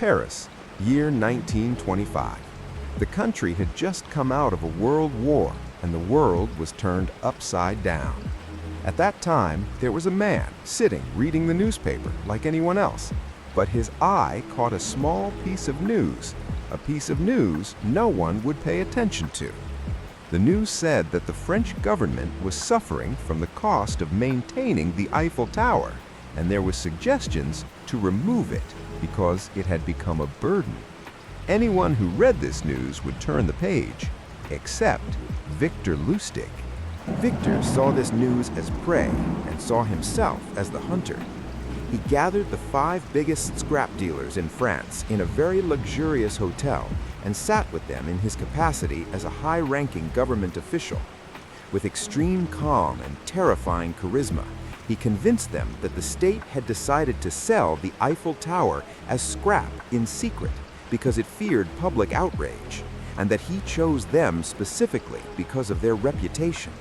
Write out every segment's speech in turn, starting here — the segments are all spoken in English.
Paris, year 1925. The country had just come out of a world war, and the world was turned upside down. At that time, there was a man sitting reading the newspaper like anyone else, but his eye caught a small piece of news, a piece of news no one would pay attention to. The news said that the French government was suffering from the cost of maintaining the Eiffel Tower, and there were suggestions to remove it because it had become a burden. Anyone who read this news would turn the page, except Victor Lustig. Victor saw this news as prey and saw himself as the hunter. He gathered the 5 biggest scrap dealers in France in a very luxurious hotel and sat with them in his capacity as a high-ranking government official. With extreme calm and terrifying charisma, he convinced them that the state had decided to sell the Eiffel Tower as scrap in secret because it feared public outrage, and that he chose them specifically because of their reputation.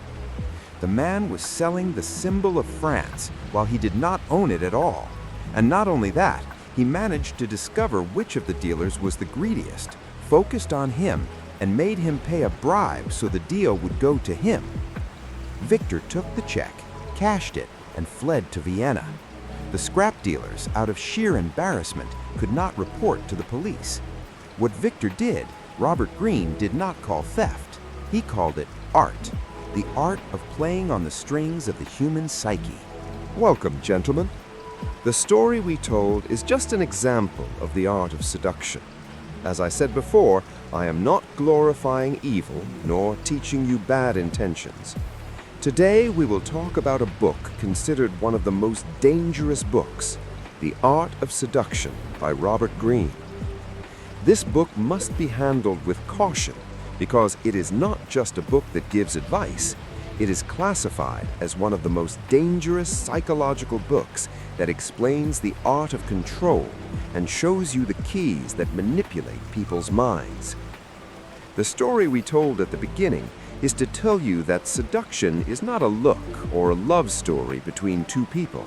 The man was selling the symbol of France while he did not own it at all. And not only that, he managed to discover which of the dealers was the greediest, focused on him, and made him pay a bribe so the deal would go to him. Victor took the check, cashed it, and fled to Vienna. The scrap dealers, out of sheer embarrassment, could not report to the police. What Victor did, Robert Greene did not call theft. He called it art, the art of playing on the strings of the human psyche. Welcome, gentlemen. The story we told is just an example of the art of seduction. As I said before, I am not glorifying evil nor teaching you bad intentions. Today we will talk about a book considered one of the most dangerous books, The Art of Seduction by Robert Greene. This book must be handled with caution because it is not just a book that gives advice. It is classified as one of the most dangerous psychological books that explains the art of control and shows you the keys that manipulate people's minds. The story we told at the beginning is to tell you that seduction is not a look or a love story between 2 people.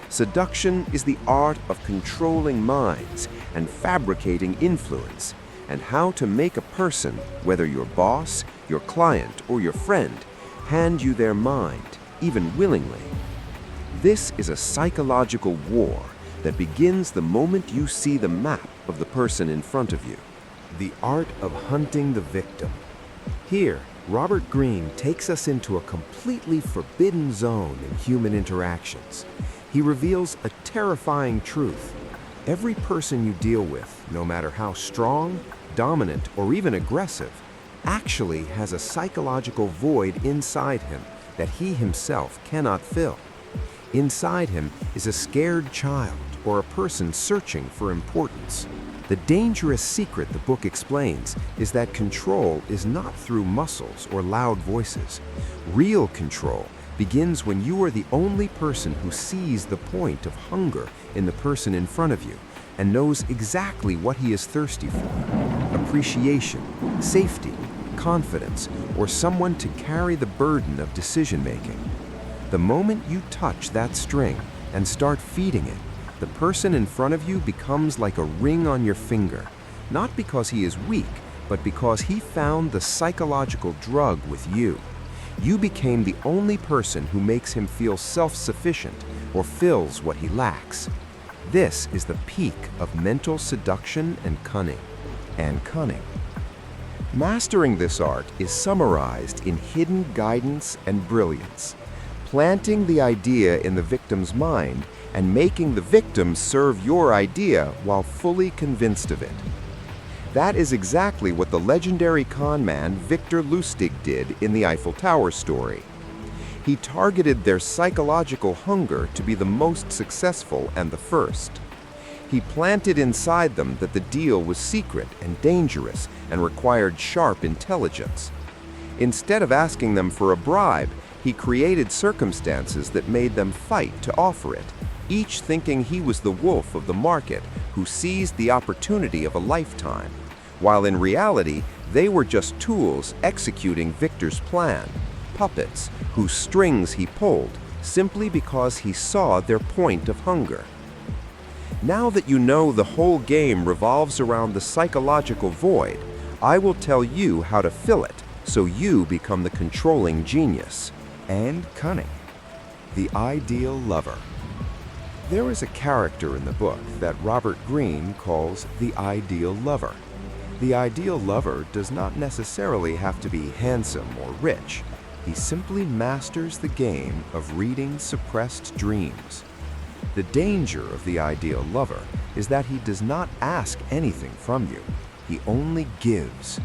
Seduction is the art of controlling minds and fabricating influence, and how to make a person, whether your boss, your client, or your friend, hand you their mind, even willingly. This is a psychological war that begins the moment you see the map of the person in front of you. The art of hunting the victim. Here, Robert Greene takes us into a completely forbidden zone in human interactions. He reveals a terrifying truth. Every person you deal with, no matter how strong, dominant, or even aggressive, actually has a psychological void inside him that he himself cannot fill. Inside him is a scared child or a person searching for importance. The dangerous secret the book explains is that control is not through muscles or loud voices. Real control begins when you are the only person who sees the point of hunger in the person in front of you and knows exactly what he is thirsty for: appreciation, safety, confidence, or someone to carry the burden of decision-making. The moment you touch that string and start feeding it, the person in front of you becomes like a ring on your finger, not because he is weak, but because he found the psychological drug with you. You became the only person who makes him feel self-sufficient or fills what he lacks. This is the peak of mental seduction and cunning. Mastering this art is summarized in hidden guidance and brilliance, planting the idea in the victim's mind and making the victim serve your idea while fully convinced of it. That is exactly what the legendary con man Victor Lustig did in the Eiffel Tower story. He targeted their psychological hunger to be the most successful and the first. He planted inside them that the deal was secret and dangerous and required sharp intelligence. Instead of asking them for a bribe, he created circumstances that made them fight to offer it, each thinking he was the wolf of the market who seized the opportunity of a lifetime, while in reality they were just tools executing Victor's plan, puppets whose strings he pulled simply because he saw their point of hunger. Now that you know the whole game revolves around the psychological void, I will tell you how to fill it so you become the controlling genius. And cunning. The ideal lover. There is a character in the book that Robert Greene calls the ideal lover. The ideal lover does not necessarily have to be handsome or rich. He simply masters the game of reading suppressed dreams. The danger of the ideal lover is that he does not ask anything from you. He only gives.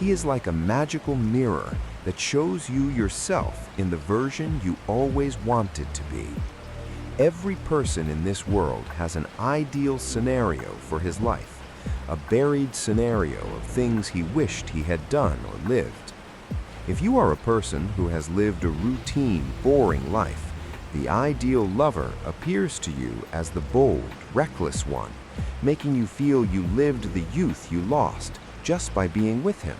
He is like a magical mirror that shows you yourself in the version you always wanted to be. Every person in this world has an ideal scenario for his life, a buried scenario of things he wished he had done or lived. If you are a person who has lived a routine, boring life, the ideal lover appears to you as the bold, reckless one, making you feel you lived the youth you lost just by being with him.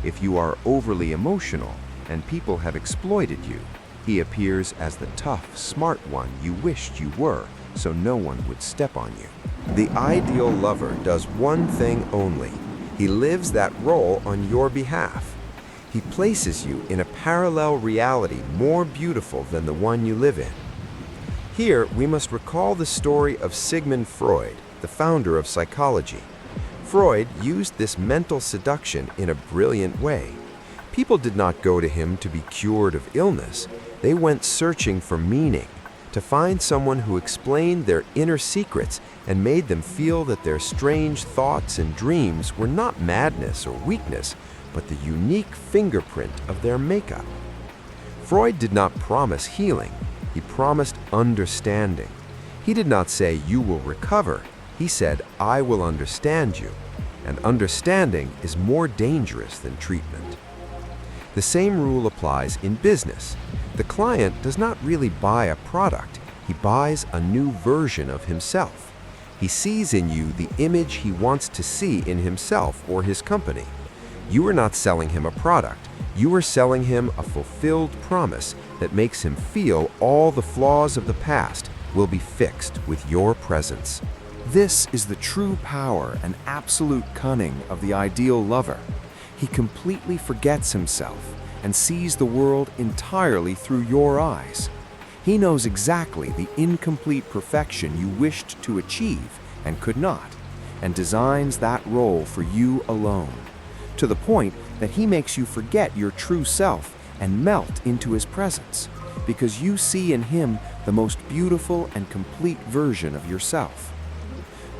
If you are overly emotional and people have exploited you, he appears as the tough, smart one you wished you were, so no one would step on you. The ideal lover does one thing only. He lives that role on your behalf. He places you in a parallel reality more beautiful than the one you live in. Here, we must recall the story of Sigmund Freud, the founder of psychology. Freud used this mental seduction in a brilliant way. People did not go to him to be cured of illness. They went searching for meaning, to find someone who explained their inner secrets and made them feel that their strange thoughts and dreams were not madness or weakness, but the unique fingerprint of their makeup. Freud did not promise healing. He promised understanding. He did not say, "You will recover." He said, "I will understand you." And understanding is more dangerous than treatment. The same rule applies in business. The client does not really buy a product. He buys a new version of himself. He sees in you the image he wants to see in himself or his company. You are not selling him a product. You are selling him a fulfilled promise that makes him feel all the flaws of the past will be fixed with your presence. This is the true power and absolute cunning of the ideal lover. He completely forgets himself and sees the world entirely through your eyes. He knows exactly the incomplete perfection you wished to achieve and could not, and designs that role for you alone, to the point that he makes you forget your true self and melt into his presence, because you see in him the most beautiful and complete version of yourself.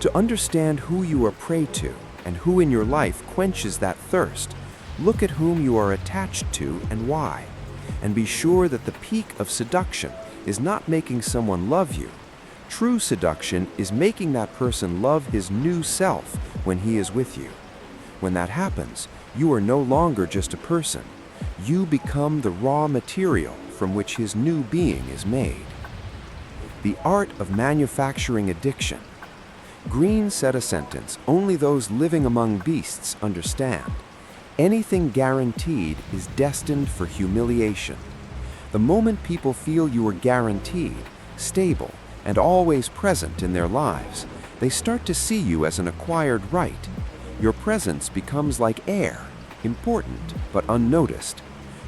To understand who you are prey to and who in your life quenches that thirst, look at whom you are attached to and why, and be sure that the peak of seduction is not making someone love you. True seduction is making that person love his new self when he is with you. When that happens, you are no longer just a person. You become the raw material from which his new being is made. The art of manufacturing addiction. Greene said a sentence only those living among beasts understand. Anything guaranteed is destined for humiliation. The moment people feel you are guaranteed, stable, and always present in their lives, they start to see you as an acquired right. Your presence becomes like air, important but unnoticed.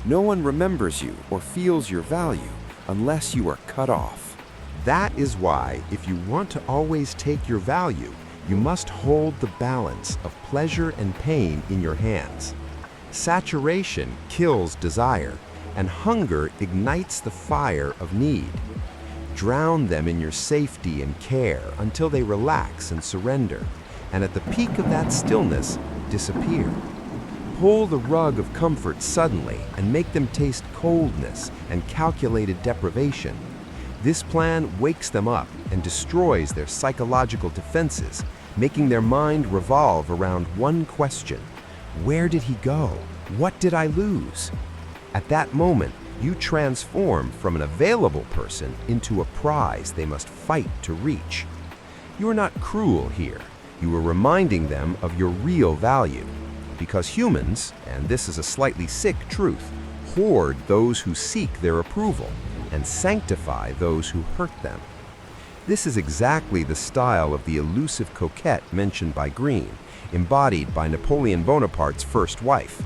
No one remembers you or feels your value unless you are cut off. That is why, if you want to always take your value, you must hold the balance of pleasure and pain in your hands. Saturation kills desire, and hunger ignites the fire of need. Drown them in your safety and care until they relax and surrender, and at the peak of that stillness, disappear. Pull the rug of comfort suddenly and make them taste coldness and calculated deprivation. This plan wakes them up and destroys their psychological defenses, making their mind revolve around one question: where did he go? What did I lose? At that moment, you transform from an available person into a prize they must fight to reach. You are not cruel here. You are reminding them of your real value. Because humans, and this is a slightly sick truth, hoard those who seek their approval and sanctify those who hurt them. This is exactly the style of the elusive coquette mentioned by Greene, embodied by Napoleon Bonaparte's first wife.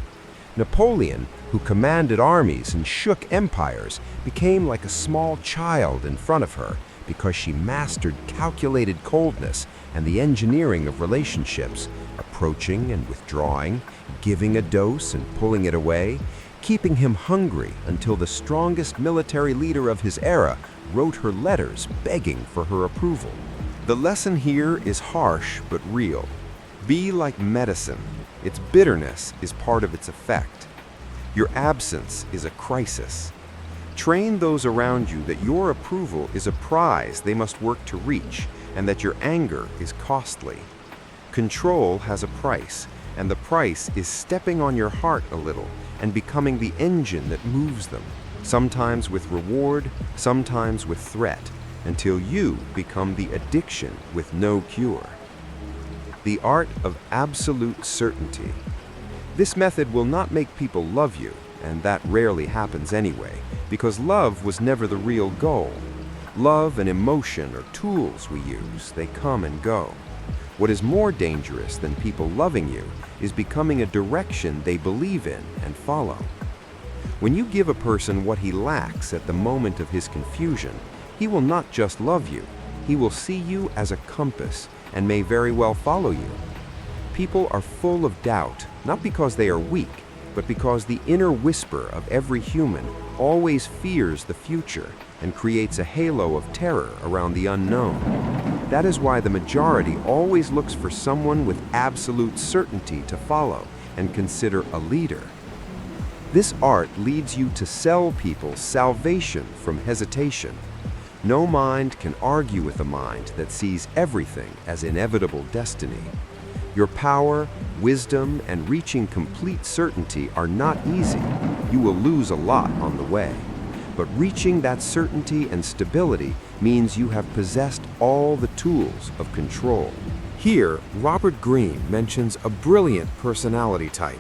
Napoleon, who commanded armies and shook empires, became like a small child in front of her because she mastered calculated coldness and the engineering of relationships, approaching and withdrawing, giving a dose and pulling it away, keeping him hungry until the strongest military leader of his era wrote her letters begging for her approval. The lesson here is harsh but real. Be like medicine. Its bitterness is part of its effect. Your absence is a crisis. Train those around you that your approval is a prize they must work to reach, and that your anger is costly. Control has a price, and the price is stepping on your heart a little and becoming the engine that moves them, sometimes with reward, sometimes with threat, until you become the addiction with no cure. The art of absolute certainty. This method will not make people love you, and that rarely happens anyway, because love was never the real goal. Love and emotion are tools we use. They come and go. What is more dangerous than people loving you is becoming a direction they believe in and follow. When you give a person what he lacks at the moment of his confusion, he will not just love you, he will see you as a compass and may very well follow you. People are full of doubt, not because they are weak, but because the inner whisper of every human always fears the future and creates a halo of terror around the unknown. That is why the majority always looks for someone with absolute certainty to follow and consider a leader. This art leads you to sell people salvation from hesitation. No mind can argue with a mind that sees everything as inevitable destiny. Your power, wisdom, and reaching complete certainty are not easy. You will lose a lot on the way. But reaching that certainty and stability means you have possessed all the tools of control. Here, Robert Greene mentions a brilliant personality type,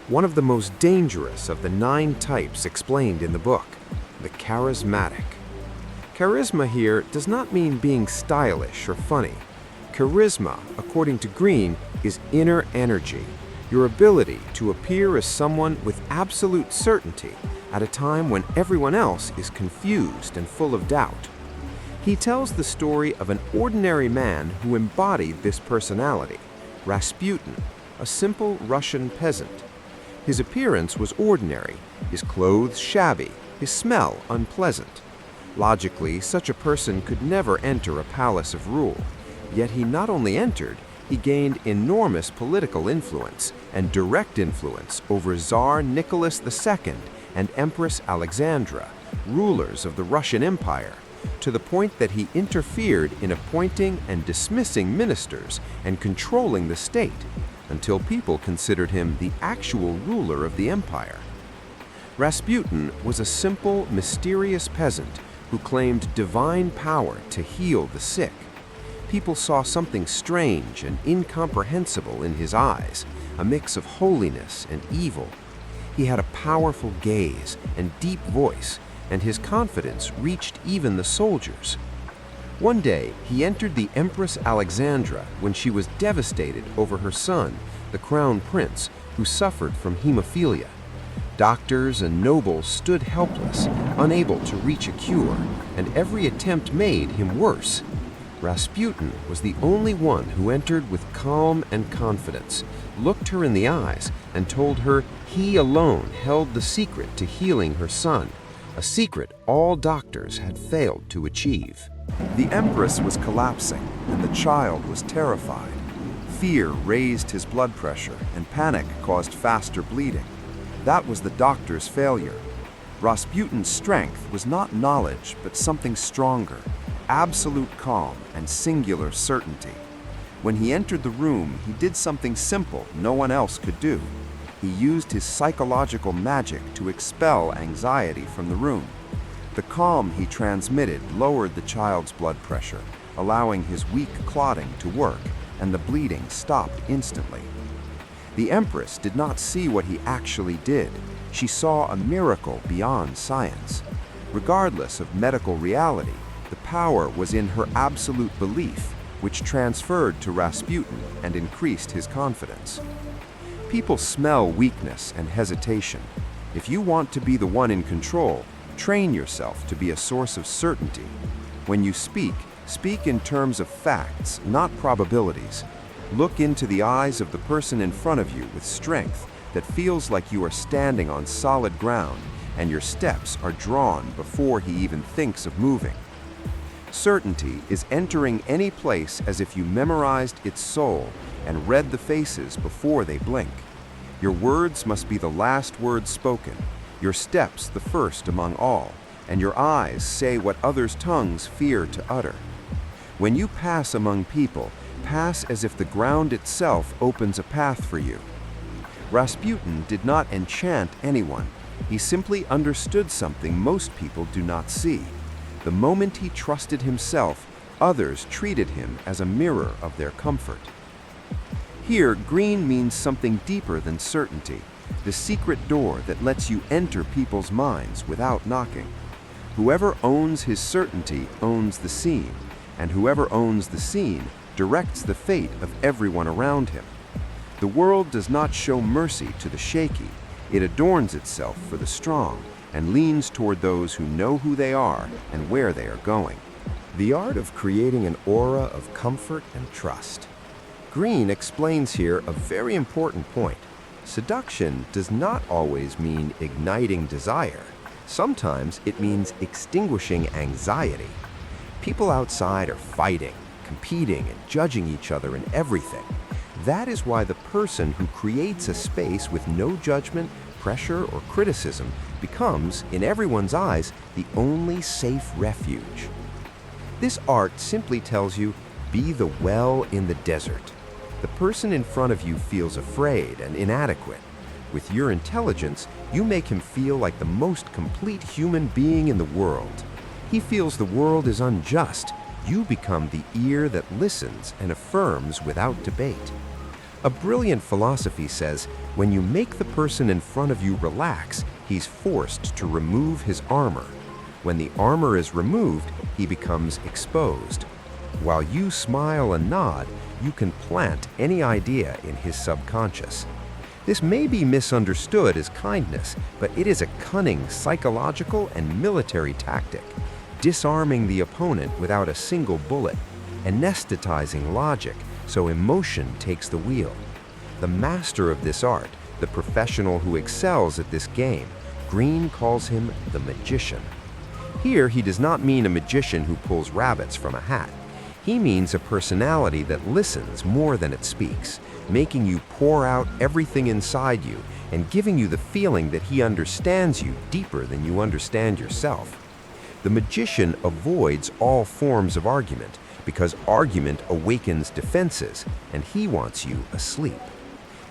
one of the most dangerous of the 9 types explained in the book, the charismatic. Charisma here does not mean being stylish or funny. Charisma, according to Greene, is inner energy, your ability to appear as someone with absolute certainty at a time when everyone else is confused and full of doubt. He tells the story of an ordinary man who embodied this personality, Rasputin, a simple Russian peasant. His appearance was ordinary, his clothes shabby, his smell unpleasant. Logically, such a person could never enter a palace of rule. Yet he not only entered, he gained enormous political influence and direct influence over Tsar Nicholas II and Empress Alexandra, rulers of the Russian Empire, to the point that he interfered in appointing and dismissing ministers and controlling the state, until people considered him the actual ruler of the empire. Rasputin was a simple, mysterious peasant who claimed divine power to heal the sick. People saw something strange and incomprehensible in his eyes, a mix of holiness and evil. He had a powerful gaze and deep voice, and his confidence reached even the soldiers. One day, he entered the Empress Alexandra when she was devastated over her son, the crown prince, who suffered from hemophilia. Doctors and nobles stood helpless, unable to reach a cure, and every attempt made him worse. Rasputin was the only one who entered with calm and confidence, looked her in the eyes, and told her he alone held the secret to healing her son, a secret all doctors had failed to achieve. The Empress was collapsing, and the child was terrified. Fear raised his blood pressure, and panic caused faster bleeding. That was the doctor's failure. Rasputin's strength was not knowledge, but something stronger, absolute calm and singular certainty. When he entered the room, he did something simple no one else could do. He used his psychological magic to expel anxiety from the room. The calm he transmitted lowered the child's blood pressure, allowing his weak clotting to work, and the bleeding stopped instantly. The Empress did not see what he actually did. She saw a miracle beyond science. Regardless of medical reality, The power was in her absolute belief, which transferred to Rasputin and increased his confidence. People smell weakness and hesitation. If you want to be the one in control, train yourself to be a source of certainty. When you speak, speak in terms of facts, not probabilities. Look into the eyes of the person in front of you with strength that feels like you are standing on solid ground and your steps are drawn before he even thinks of moving. Certainty is entering any place as if you memorized its soul and read the faces before they blink. Your words must be the last words spoken, your steps the first among all, and your eyes say what others' tongues fear to utter. When you pass among people, pass as if the ground itself opens a path for you. Rasputin did not enchant anyone. He simply understood something most people do not see. The moment he trusted himself, others treated him as a mirror of their comfort. Here, Greene means something deeper than certainty, the secret door that lets you enter people's minds without knocking. Whoever owns his certainty owns the scene, and whoever owns the scene directs the fate of everyone around him. The world does not show mercy to the shaky. It adorns itself for the strong and leans toward those who know who they are and where they are going. The art of creating an aura of comfort and trust. Greene explains here a very important point. Seduction does not always mean igniting desire. Sometimes it means extinguishing anxiety. People outside are fighting, competing, and judging each other in everything. That is why the person who creates a space with no judgment, pressure, or criticism becomes, in everyone's eyes, the only safe refuge. This art simply tells you, be the well in the desert. The person in front of you feels afraid and inadequate. With your intelligence, you make him feel like the most complete human being in the world. He feels the world is unjust. You become the ear that listens and affirms without debate. A brilliant philosophy says, when you make the person in front of you relax, he's forced to remove his armor. When the armor is removed, he becomes exposed. While you smile and nod, you can plant any idea in his subconscious. This may be misunderstood as kindness, but it is a cunning psychological and military tactic, disarming the opponent without a single bullet, anesthetizing logic so emotion takes the wheel. The master of this art, the professional who excels at this game, Greene calls him the magician. Here he does not mean a magician who pulls rabbits from a hat. He means a personality that listens more than it speaks, making you pour out everything inside you and giving you the feeling that he understands you deeper than you understand yourself. The magician avoids all forms of argument because argument awakens defenses, and he wants you asleep.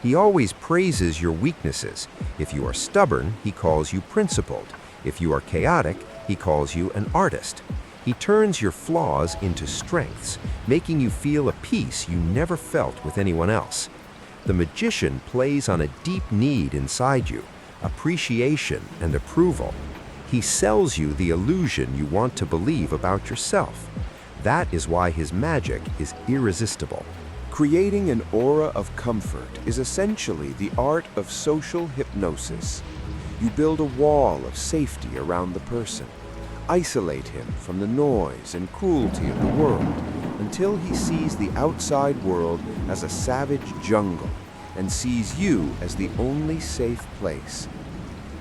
He always praises your weaknesses. If you are stubborn, he calls you principled. If you are chaotic, he calls you an artist. He turns your flaws into strengths, making you feel a peace you never felt with anyone else. The magician plays on a deep need inside you, appreciation and approval. He sells you the illusion you want to believe about yourself. That is why his magic is irresistible. Creating an aura of comfort is essentially the art of social hypnosis. You build a wall of safety around the person, isolate him from the noise and cruelty of the world until he sees the outside world as a savage jungle and sees you as the only safe place.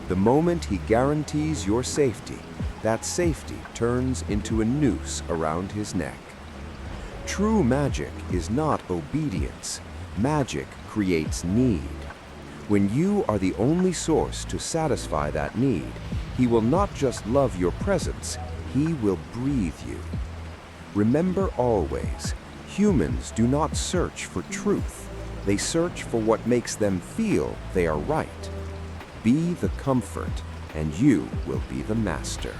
The moment he guarantees your safety, that safety turns into a noose around his neck. True magic is not obedience. Magic creates need. When you are the only source to satisfy that need, he will not just love your presence, he will breathe you. Remember always, humans do not search for truth. They search for what makes them feel they are right. Be the comfort, and you will be the master.